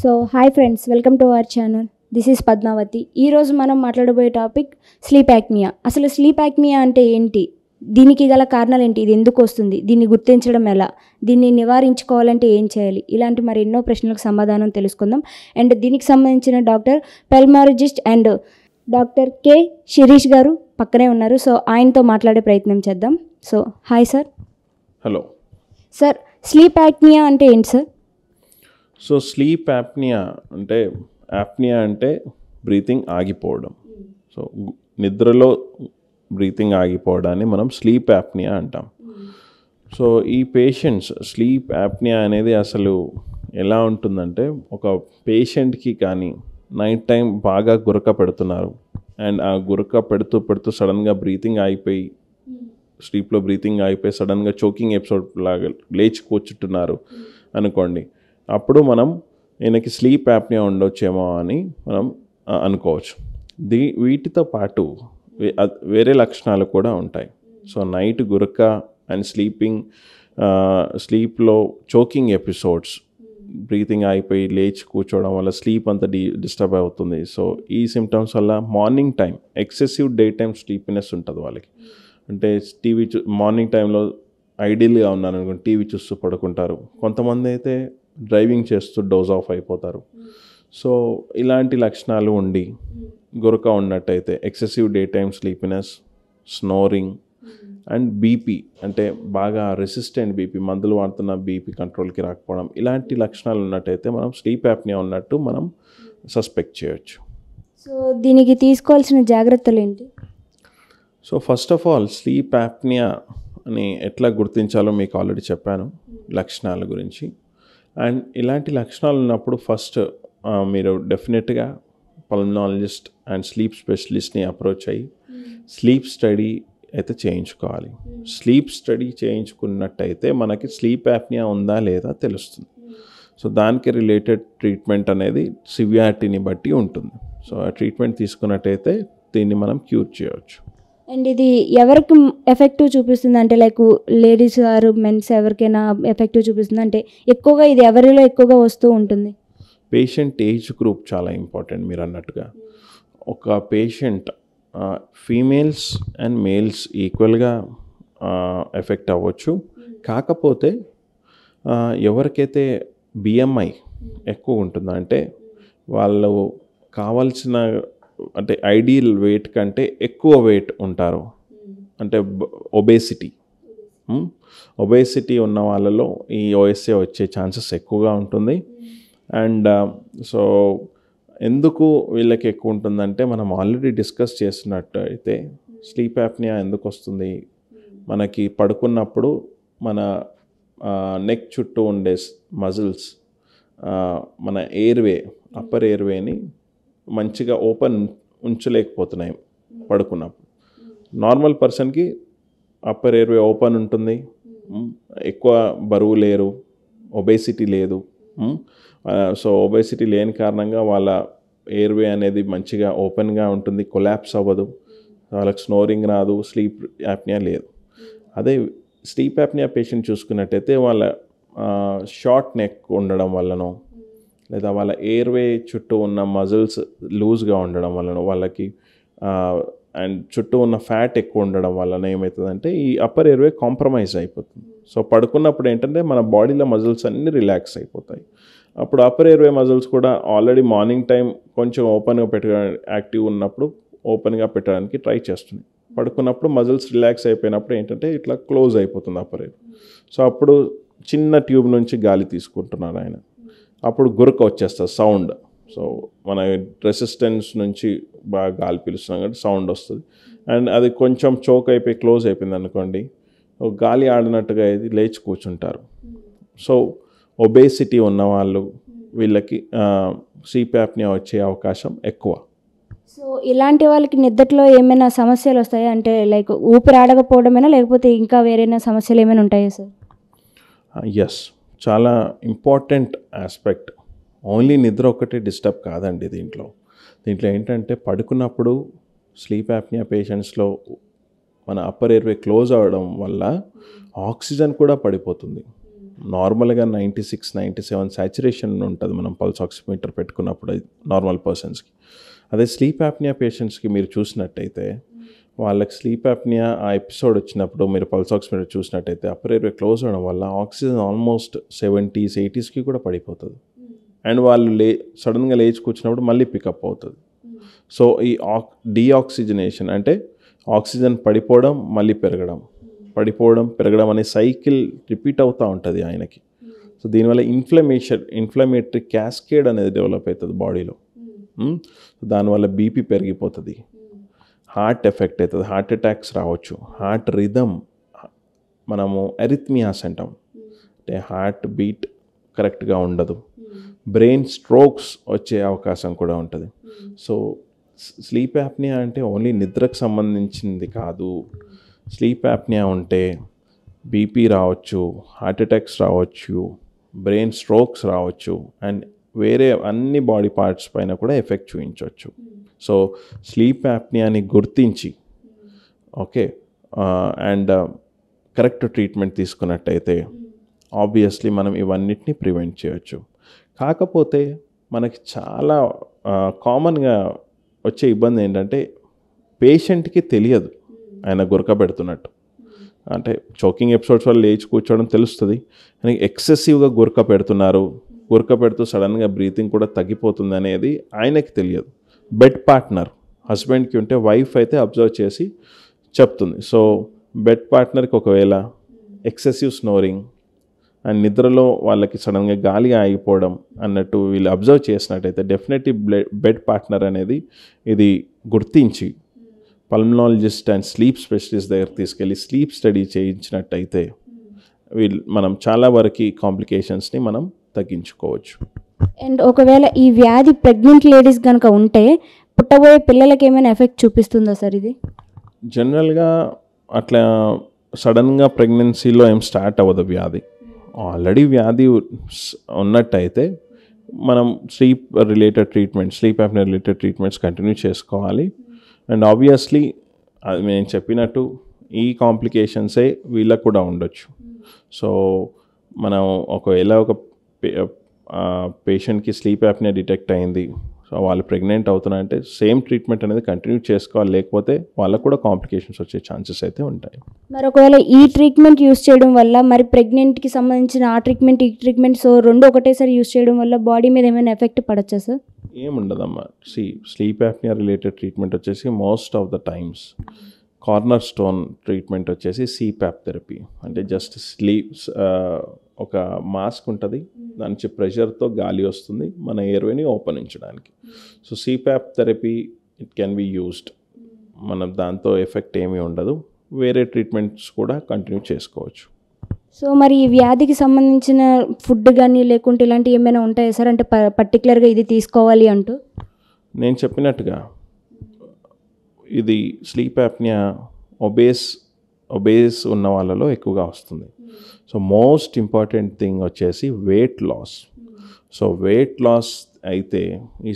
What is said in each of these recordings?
So hi friends, welcome to our channel. This is Padmavati. ఈరోజు మనం మాట్లాడబోయే టాపిక్ స్లీప్ యాప్నియా. అసలు స్లీప్ యాప్నియా అంటే ఏంటి, దీనికి గల కారణాలు ఏంటి, ఇది ఎందుకు వస్తుంది, దీన్ని గుర్తించడం ఎలా, దీన్ని నివారించుకోవాలంటే ఏం చేయాలి, ఇలాంటి మరి ఎన్నో ప్రశ్నలకు సమాధానం తెలుసుకుందాం. అండ్ దీనికి సంబంధించిన doctor pulmonologist and doctor K Shirish గారు పక్కనే ఉన్నారు. సో ఆయనతో మాట్లాడే ప్రయత్నం చేద్దాం. So hi sir. Hello sir, sleep apnea అంటే ఏంటి సార్? సో స్లీప్ యాప్నియా అంటే బ్రీతింగ్ ఆగిపోవడం. సో నిద్రలో బ్రీతింగ్ ఆగిపోవడాన్ని మనం స్లీప్ యాప్నియా అంటాం. సో ఈ పేషెంట్స్ స్లీప్ యాప్నియా అనేది అసలు ఎలా ఉంటుందంటే, ఒక పేషెంట్కి కానీ నైట్ టైం బాగా గురక పెడుతున్నారు అండ్ ఆ గురక పెడుతూ సడన్గా బ్రీతింగ్ ఆగిపోయి, స్లీప్లో బ్రీతింగ్ ఆగిపోయి సడన్గా చోకింగ్ ఎపిసోడ్ లాగా లేచి కూర్చుంటున్నారు అనుకోండి, అప్పుడు మనం ఈయనకి స్లీప్ యాప్నియా ఉండొచ్చేమో అని మనం అనుకోవచ్చు. వీటితో పాటు వేరే లక్షణాలు కూడా ఉంటాయి. So night Guraka and స్లీప్లో choking episodes, breathing అయిపోయి లేచి కూర్చోవడం వల్ల స్లీప్ అంతా డిస్టర్బ్ అవుతుంది. సో ఈ సిమ్టమ్స్ వల్ల morning time excessive day time sleepiness ఉంటుంది వాళ్ళకి. అంటే మార్నింగ్ టైంలో ఐడియల్గా ఉన్నాను అనుకోండి, టీవీ చూస్తూ పడుకుంటారు. కొంతమంది అయితే డ్రైవింగ్ చేస్తూ డోజ్ ఆఫ్ అయిపోతారు. సో ఇలాంటి లక్షణాలు ఉండి గురక ఉన్నట్టయితే excessive day time sleepiness, snoring and BP, అంటే బాగా రెసిస్టెంట్ బీపీ, మందులు వాడుతున్న బీపీ కంట్రోల్కి రాకపోవడం, ఇలాంటి లక్షణాలు ఉన్నట్టయితే మనం స్లీప్ యాప్నియా ఉన్నట్టు మనం సస్పెక్ట్ చేయొచ్చు. సో దీనికి తీసుకోవాల్సిన జాగ్రత్తలు ఏంటి? So first of all sleep apnea అని ఎట్లా గుర్తించాలో మీకు ఆల్రెడీ చెప్పాను, లక్షణాల గురించి. అండ్ ఇలాంటి లక్షణాలు ఉన్నప్పుడు ఫస్ట్ మీరు డెఫినెట్గా పల్మనాలజిస్ట్ అండ్ స్లీప్ స్పెషలిస్ట్ని అప్రోచ్ అయ్యి స్లీప్ స్టడీ అయితే చేయించుకోవాలి. స్లీప్ స్టడీ చేయించుకున్నట్టయితే మనకి స్లీప్ యాప్నియా ఉందా లేదా తెలుస్తుంది. సో దానికి రిలేటెడ్ ట్రీట్మెంట్ అనేది సివియారిటీని బట్టి ఉంటుంది. సో ఆ ట్రీట్మెంట్ తీసుకున్నట్టయితే దీన్ని మనం క్యూర్ చేయవచ్చు. అండ్ ఇది ఎవరికి ఎఫెక్టివ్ చూపిస్తుంది, అంటే లైక్ లేడీస్ ఆర్ మెన్స్ ఎవరికైనా ఎఫెక్టివ్ చూపిస్తుంది, అంటే ఎక్కువగా ఇది ఎవరిలో ఎక్కువగా వస్తూ ఉంటుంది? పేషెంట్ ఏజ్ గ్రూప్ చాలా ఇంపార్టెంట్. మీరు అన్నట్టుగా ఒక పేషెంట్ ఫీమేల్స్ అండ్ మేల్స్ ఈక్వల్గా ఎఫెక్ట్ అవ్వచ్చు. కాకపోతే ఎవరికైతే బిఎంఐ ఎక్కువ ఉంటుందో, అంటే వాళ్ళు కావాల్సిన, అంటే ఐడియల్ వెయిట్ కంటే ఎక్కువ వెయిట్ ఉంటారు, అంటే ఒబేసిటీ ఉన్న వాళ్ళలో ఈ ఓఎస్ఏ వచ్చే ఛాన్సెస్ ఎక్కువగా ఉంటుంది. అండ్ సో ఎందుకు వీళ్ళకి ఎక్కువ ఉంటుందంటే, మనం ఆల్రెడీ డిస్కస్ చేసినట్టు అయితే స్లీప్ యాప్నియా ఎందుకు వస్తుంది, మనకి పడుకున్నప్పుడు మన నెక్ చుట్టూ ఉండే మజిల్స్, మన ఎయిర్వే, అప్పర్ ఎయిర్వేని మంచిగా ఓపెన్ ఉంచలేకపోతున్నాయి పడుకున్నప్పుడు. నార్మల్ పర్సన్కి అప్పర్ ఎయిర్వే ఓపెన్ ఉంటుంది, ఎక్కువ బరువు లేరు, ఒబేసిటీ లేదు. సో ఒబేసిటీ లేని కారణంగా వాళ్ళ ఎయిర్వే అనేది మంచిగా ఓపెన్గా ఉంటుంది, కొలాప్స్ అవ్వదు, వాళ్ళకి స్నోరింగ్ రాదు, స్లీప్ యాప్నియా లేదు. అదే స్లీప్ యాప్నియా పేషెంట్ చూసుకున్నట్టయితే వాళ్ళ షార్ట్ నెక్ ఉండడం వల్లనో, లేదా వాళ్ళ ఎయిర్వే చుట్టూ ఉన్న మజిల్స్ లూజ్గా ఉండడం వలన, వాళ్ళకి అండ్ చుట్టూ ఉన్న ఫ్యాట్ ఎక్కువ ఉండడం వలన ఏమవుతుందంటే ఈ అప్పర్ ఎయిర్వే కాంప్రమైజ్ అయిపోతుంది. సో పడుకున్నప్పుడు ఏంటంటే మన బాడీలో మజిల్స్ అన్నీ రిలాక్స్ అయిపోతాయి. అప్పుడు అప్పర్ ఎయిర్వే మజిల్స్ కూడా ఆల్రెడీ మార్నింగ్ టైం కొంచెం ఓపెన్గా పెట్టడానికి, యాక్టివ్ ఉన్నప్పుడు ఓపెన్గా పెట్టడానికి ట్రై చేస్తుంది. పడుకున్నప్పుడు మజిల్స్ రిలాక్స్ అయిపోయినప్పుడు ఏంటంటే ఇట్లా క్లోజ్ అయిపోతుంది అప్పర్ ఎయిర్. సో అప్పుడు చిన్న ట్యూబ్ నుంచి గాలి తీసుకుంటున్నారు ఆయన, అప్పుడు గురక వచ్చేస్తుంది, సౌండ్. సో మన రెసిస్టెన్స్ నుంచి బాగా గాలి పీలుస్తున్నాం కాబట్టి సౌండ్ వస్తుంది. అండ్ అది కొంచెం చోక్ అయిపోయి క్లోజ్ అయిపోయింది అనుకోండి, గాలి ఆడినట్టుగా ఇది లేచి కూర్చుంటారు. సో ఒబేసిటీ ఉన్నవాళ్ళు, వీళ్ళకి స్లీప్ యాప్నియా వచ్చే అవకాశం ఎక్కువ. సో ఇలాంటి వాళ్ళకి నిద్రలో ఏమైనా సమస్యలు వస్తాయా, అంటే లైక్ ఊపిరి ఆడకపోవడమేనా, లేకపోతే ఇంకా వేరేనా సమస్యలు ఏమైనా ఉంటాయా సార్? ఎస్, చాలా ఇంపార్టెంట్ ఆస్పెక్ట్. ఓన్లీ నిద్ర ఒకటే డిస్టర్బ్ కాదండి దీంట్లో ఏంటంటే పడుకున్నప్పుడు స్లీప్ యాప్నియా పేషెంట్స్లో మన అప్పర్ ఎయిర్వే క్లోజ్ అవ్వడం వల్ల ఆక్సిజన్ కూడా పడిపోతుంది. నార్మల్గా 96-97 సాచురేషన్ ఉంటుంది మనం పల్స్ ఆక్సిమీటర్ పెట్టుకున్నప్పుడు నార్మల్ పర్సన్స్కి. అదే స్లీప్ యాప్నియా పేషెంట్స్కి మీరు చూసినట్టయితే వాళ్ళకి స్లీప్ యాప్నియా ఆ ఎపిసోడ్ వచ్చినప్పుడు మీరు పల్స్ ఆక్సిమీటర్ చూసినట్టయితే అప్పర్ ఎయిర్వే క్లోజ్ అవ్వడం వల్ల ఆక్సిజన్ ఆల్మోస్ట్ 70s 80sకి కూడా పడిపోతుంది. అండ్ వాళ్ళు సడన్గా లేచి కూర్చున్నప్పుడు మళ్ళీ పికప్ అవుతుంది. సో ఈ డీఆక్సిజనేషన్ అంటే ఆక్సిజన్ పడిపోవడం మళ్ళీ పెరగడం, పడిపోవడం పెరగడం అనే సైకిల్ రిపీట్ అవుతూ ఉంటుంది ఆయనకి. సో దీనివల్ల ఇన్ఫ్లమేటరీ క్యాస్కేడ్ అనేది డెవలప్ అవుతుంది బాడీలో. దానివల్ల బీపీ పెరిగిపోతుంది, హార్ట్ ఎఫెక్ట్ అవుతుంది, హార్ట్ అటాక్స్ రావచ్చు, హార్ట్ రిథమ్ మనము ఎరిథ్మియాస్ అంటాం, అంటే హార్ట్ బీట్ కరెక్ట్గా ఉండదు, బ్రెయిన్ స్ట్రోక్స్ వచ్చే అవకాశం కూడా ఉంటుంది. సో స్లీప్ యాప్నియా అంటే ఓన్లీ నిద్రకు సంబంధించింది కాదు. స్లీప్ యాప్నియా ఉంటే బీపీ రావచ్చు, హార్ట్ అటాక్స్ రావచ్చు, బ్రెయిన్ స్ట్రోక్స్ రావచ్చు, అండ్ వేరే అన్ని బాడీ పార్ట్స్ పైన కూడా ఎఫెక్ట్ చూపించవచ్చు. సో స్లీప్ యాప్నియాని గుర్తించి ఓకే అండ్ కరెక్ట్ ట్రీట్మెంట్ తీసుకున్నట్టయితే ఆబ్వియస్లీ మనం ఇవన్నిటిని ప్రివెంట్ చేయొచ్చు. కాకపోతే మనకి చాలా కామన్గా వచ్చే ఇబ్బంది ఏంటంటే పేషెంట్కి తెలియదు ఆయన గురకబెడుతున్నట్టు. అంటే చోకింగ్ ఎపిసోడ్స్ వల్ల లేచి కూర్చోవడం తెలుస్తుంది, కానీ ఎక్సెసివ్గా గురక పెడుతూ సడన్గా బ్రీతింగ్ కూడా తగ్గిపోతుంది అనేది ఆయనకి తెలియదు. బెడ్ పార్ట్నర్ హస్బెండ్కి ఉంటే వైఫ్ అయితే అబ్జర్వ్ చేసి చెప్తుంది. సో బెడ్ పార్ట్నర్కి ఒకవేళ ఎక్సెసివ్ స్నోరింగ్ అండ్ నిద్రలో వాళ్ళకి సడన్గా గాలి ఆగిపోవడం అన్నట్టు వీళ్ళు అబ్జర్వ్ చేసినట్టయితే డెఫినెట్లీ బెడ్ పార్ట్నర్ అనేది ఇది గుర్తించి పల్మనాలజిస్ట్ అండ్ స్లీప్ స్పెషలిస్ట్ దగ్గర తీసుకెళ్ళి స్లీప్ స్టడీ చేయించినట్టయితే మనం చాలా వరకు కాంప్లికేషన్స్ని మనం తగ్గించుకోవచ్చు. అండ్ ఒకవేళ ఈ వ్యాధి ప్రెగ్నెంట్ లేడీస్ కనుక ఉంటే పుట్టబోయే పిల్లలకి ఏమైనా ఎఫెక్ట్ చూపిస్తుందా సార్ ఇది? జనరల్గా అట్లా సడన్గా ప్రెగ్నెన్సీలో ఏం స్టార్ట్ అవ్వదు వ్యాధి. ఆల్రెడీ వ్యాధి ఉన్నట్టయితే మనం sleep apnea related treatments continue చేసుకోవాలి. అండ్ ఆబ్వియస్లీ అది నేను చెప్పినట్టు ఈ కాంప్లికేషన్సే వీళ్ళకు కూడా ఉండొచ్చు. సో మనం ఒకవేళ ఒక పేషెంట్కి స్లీప్ యాప్నియా డిటెక్ట్ అయింది, సో వాళ్ళు ప్రెగ్నెంట్ అవుతున్నారంటే సేమ్ ట్రీట్మెంట్ అనేది కంటిన్యూ చేసుకోవాలి, లేకపోతే వాళ్ళకు కూడా కాంప్లికేషన్స్ వచ్చే ఛాన్సెస్ అయితే ఉంటాయి. మరి ఒకవేళ ఈ ట్రీట్మెంట్ యూస్ చేయడం వల్ల మరి ప్రెగ్నెంట్కి సంబంధించిన ఆ ట్రీట్మెంట్ ఈ ట్రీట్మెంట్ సో రెండు ఒకటేసారి యూస్ చేయడం వల్ల బాడీ మీద ఏమైనా ఎఫెక్ట్ పడచ్చా సార్? ఏముండదమ్మా. స్లీప్ యాప్నియా రిలేటెడ్ ట్రీట్మెంట్ వచ్చేసి most of the times cornerstone treatment వచ్చేసి సిప్యాప్ థెరపీ. అంటే జస్ట్ ఒక మాస్క్ ఉంటుంది, దాని నుంచి ప్రెషర్తో గాలి వస్తుంది మన ఎయిర్వేని ఓపెన్ ఉంచడానికి. So CPAP therapy it can be used. మనం దాంతో ఎఫెక్ట్ ఏమీ ఉండదు, వేరే ట్రీట్మెంట్స్ కూడా కంటిన్యూ చేసుకోవచ్చు. సో మరి ఈ వ్యాధికి సంబంధించిన ఫుడ్ కానీ లేకుంటే ఇలాంటివి ఏమైనా ఉంటాయా సార్? అంటే పర్టికులర్గా ఇది తీసుకోవాలి అంటూ? నేను చెప్పినట్టుగా ఇది స్లీప్ యాప్నియా ఒబేస్ ఉన్న వాళ్ళలో ఎక్కువగా వస్తుంది. సో మోస్ట్ ఇంపార్టెంట్ థింగ్ వచ్చేసి weight loss. So weight loss అయితే ఈ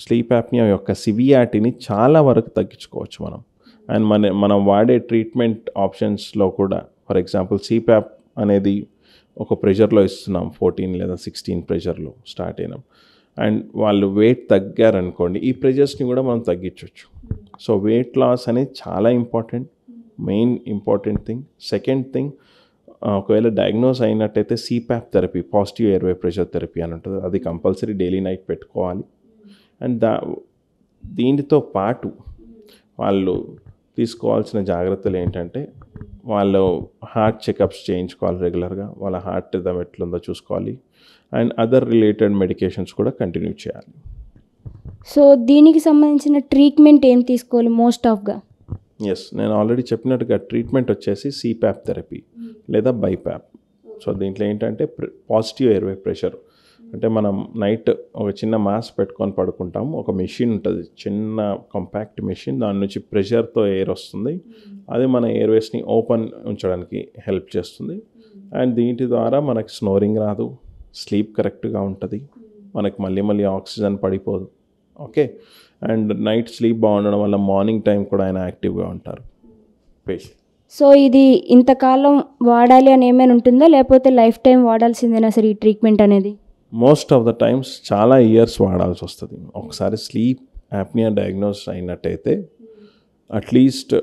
స్లీప్ యాప్నియా యొక్క సివియారిటీని చాలా వరకు తగ్గించుకోవచ్చు మనం. అండ్ మనం వాడే ట్రీట్మెంట్ ఆప్షన్స్లో కూడా ఫర్ ఎగ్జాంపుల్ సిప్యాప్ అనేది ఒక ప్రెషర్లో ఇస్తున్నాం, 14 లేదా 16 ప్రెషర్లో స్టార్ట్ అయినాం. అండ్ వాళ్ళు వెయిట్ తగ్గారనుకోండి, ఈ ప్రెషర్స్ని కూడా మనం తగ్గించవచ్చు. సో వెయిట్ లాస్ అనేది చాలా main important thing. Second thing, ఒకవేళ డయాగ్నోస్ అయినట్టయితే CPAP therapy, positive airway pressure therapy అని ఉంటుంది, అది కంపల్సరీ డైలీ నైట్ పెట్టుకోవాలి. అండ్ దీనితో పాటు వాళ్ళు తీసుకోవాల్సిన జాగ్రత్తలు ఏంటంటే వాళ్ళు హార్ట్ చెకప్స్ చేయించుకోవాలి రెగ్యులర్గా, వాళ్ళ హార్ట్ రిథమ్ ఎట్లుందో చూసుకోవాలి, అండ్ అదర్ రిలేటెడ్ మెడికేషన్స్ కూడా కంటిన్యూ చేయాలి. సో దీనికి సంబంధించిన ట్రీట్మెంట్ ఏం తీసుకోవాలి మోస్ట్ ఆఫ్గా? ఎస్, నేను ఆల్రెడీ చెప్పినట్టుగా ట్రీట్మెంట్ వచ్చేసి సిప్యాప్ థెరపీ లేదా బైప్యాప్. సో దీంట్లో ఏంటంటే పాజిటివ్ ఎయిర్వే ప్రెషర్ అంటే మనం నైట్ ఒక చిన్న మాస్క్ పెట్టుకొని పడుకుంటాం, ఒక మెషిన్ ఉంటుంది, చిన్న కాంపాక్ట్ మెషిన్, దాని నుంచి ప్రెషర్తో ఎయిర్ వస్తుంది, అది మన ఎయిర్వేస్ని ఓపెన్ ఉంచడానికి హెల్ప్ చేస్తుంది. అండ్ దీని ద్వారా మనకి స్నోరింగ్ రాదు, స్లీప్ కరెక్ట్గా ఉంటుంది, మనకి మళ్ళీ ఆక్సిజన్ పడిపోదు. ఓకే, అండ్ నైట్ స్లీప్ బాగుండడం వల్ల మార్నింగ్ టైం కూడా ఆయన యాక్టివ్గా ఉంటారు పేషెంట్. సో ఇది ఇంతకాలం వాడాలి అని ఏమైనా ఉంటుందా, లేకపోతే లైఫ్ టైం వాడాల్సిందేనా సార్ ఈ ట్రీట్మెంట్ అనేది? మోస్ట్ ఆఫ్ ద టైమ్స్ చాలా ఇయర్స్ వాడాల్సి వస్తుంది. ఒకసారి స్లీప్ యాప్నియా డయాగ్నోస్ అయినట్టయితే అట్లీస్ట్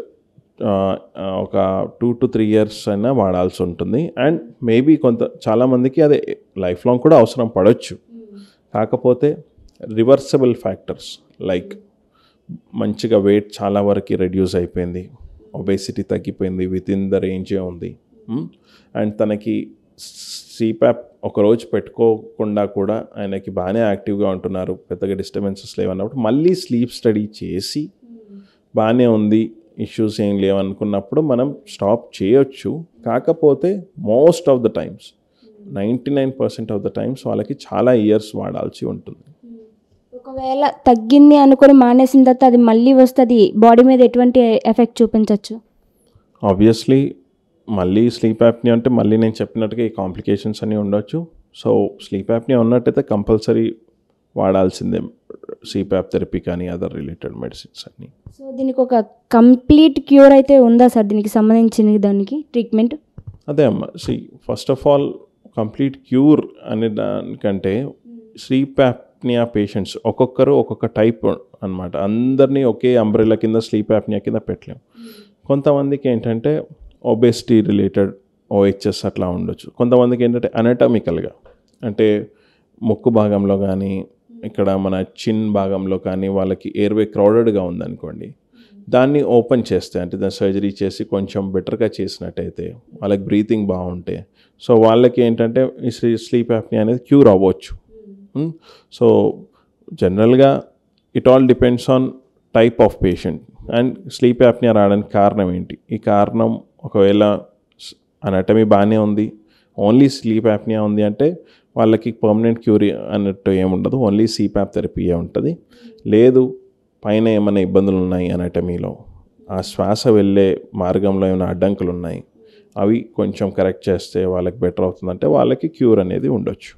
ఒక 2 to 3 years అయినా వాడాల్సి ఉంటుంది. అండ్ మేబీ చాలామందికి అది లైఫ్ లాంగ్ కూడా అవసరం పడవచ్చు. కాకపోతే రివర్సబుల్ ఫ్యాక్టర్స్ లైక్ మంచిగా వెయిట్ చాలా వరకు రెడ్యూస్ అయిపోయింది, ఒబేసిటీ తగ్గిపోయింది, విత్ ఇన్ ద రేంజే ఉంది, అండ్ తనకి సిపాప్ ఒకరోజు పెట్టుకోకుండా కూడా ఆయనకి బాగానే యాక్టివ్గా ఉంటున్నారు, పెద్దగా డిస్టర్బెన్సెస్ లేవన్నప్పుడు మళ్ళీ స్లీప్ స్టడీ చేసి బాగానే ఉంది, ఇష్యూస్ ఏం లేవనుకున్నప్పుడు మనం స్టాప్ చేయొచ్చు. కాకపోతే most of the times 99% of the times వాళ్ళకి చాలా ఇయర్స్ వాడాల్సి ఉంటుంది. ఒకవేళ తగ్గింది అనుకొని మానేసిన తర్వాత అది మళ్ళీ వస్తుంది, బాడీ మీద ఎటువంటి ఎఫెక్ట్ చూపించవచ్చు? ఆబ్వియస్లీ మళ్ళీ స్లీప్ యాప్నియా అంటే మళ్ళీ నేను చెప్పినట్టుగా ఈ కాంప్లికేషన్స్ అన్నీ ఉండొచ్చు. సో స్లీప్ యాప్నియా ఉన్నట్టయితే కంపల్సరీ వాడాల్సిందే సిపాప్ థెరపీ కానీ అదర్ రిలేటెడ్ మెడిసిన్స్ అన్నీ. సో దీనికి ఒక కంప్లీట్ క్యూర్ అయితే ఉందా సార్, దీనికి సంబంధించిన దానికి ట్రీట్మెంట్? అదే అమ్మ, first of all complete cure అనే దానికంటే స్లీప్ యాప్నియా పేషెంట్స్ ఒక్కొక్కరు ఒక్కొక్క టైప్ అనమాట. అందరినీ ఒకే అంబ్రెల్లా కింద స్లీప్ యాప్నియా కింద పెట్టలేము. కొంతమందికి ఏంటంటే ఒబేసిటీ రిలేటెడ్ ఓహెచ్ఎస్ అట్లా ఉండొచ్చు. కొంతమందికి ఏంటంటే అనటామికల్గా అంటే ముక్కు భాగంలో కానీ ఇక్కడ మన చిన్ భాగంలో కానీ వాళ్ళకి ఎయిర్వే క్రౌడెడ్గా ఉందనుకోండి, దాన్ని ఓపెన్ చేస్తే అంటే దాన్ని సర్జరీ చేసి కొంచెం బెటర్గా చేసినట్టయితే వాళ్ళకి బ్రీతింగ్ బాగుంటే సో వాళ్ళకి ఏంటంటే ఈ స్లీప్ యాప్నియా అనేది క్యూర్ అవ్వచ్చు. సో జనరల్గా it all depends on type of patient and sleep apnea రావడానికి కారణం ఏంటి. ఈ కారణం ఒకవేళ అనటమీ బాగానే ఉంది, ఓన్లీ స్లీప్ యాప్నియా ఉంది అంటే వాళ్ళకి పర్మనెంట్ క్యూర్ అన్నట్టు ఏముండదు, ఓన్లీ సిపాప్ థెరపీయే ఉంటుంది. లేదు పైన ఏమైనా ఇబ్బందులు ఉన్నాయి అనటమీలో, ఆ శ్వాస వెళ్ళే మార్గంలో ఏమైనా అడ్డంకులు ఉన్నాయి, అవి కొంచెం కరెక్ట్ చేస్తే వాళ్ళకి బెటర్ అవుతుందంటే వాళ్ళకి క్యూర్ అనేది ఉండొచ్చు.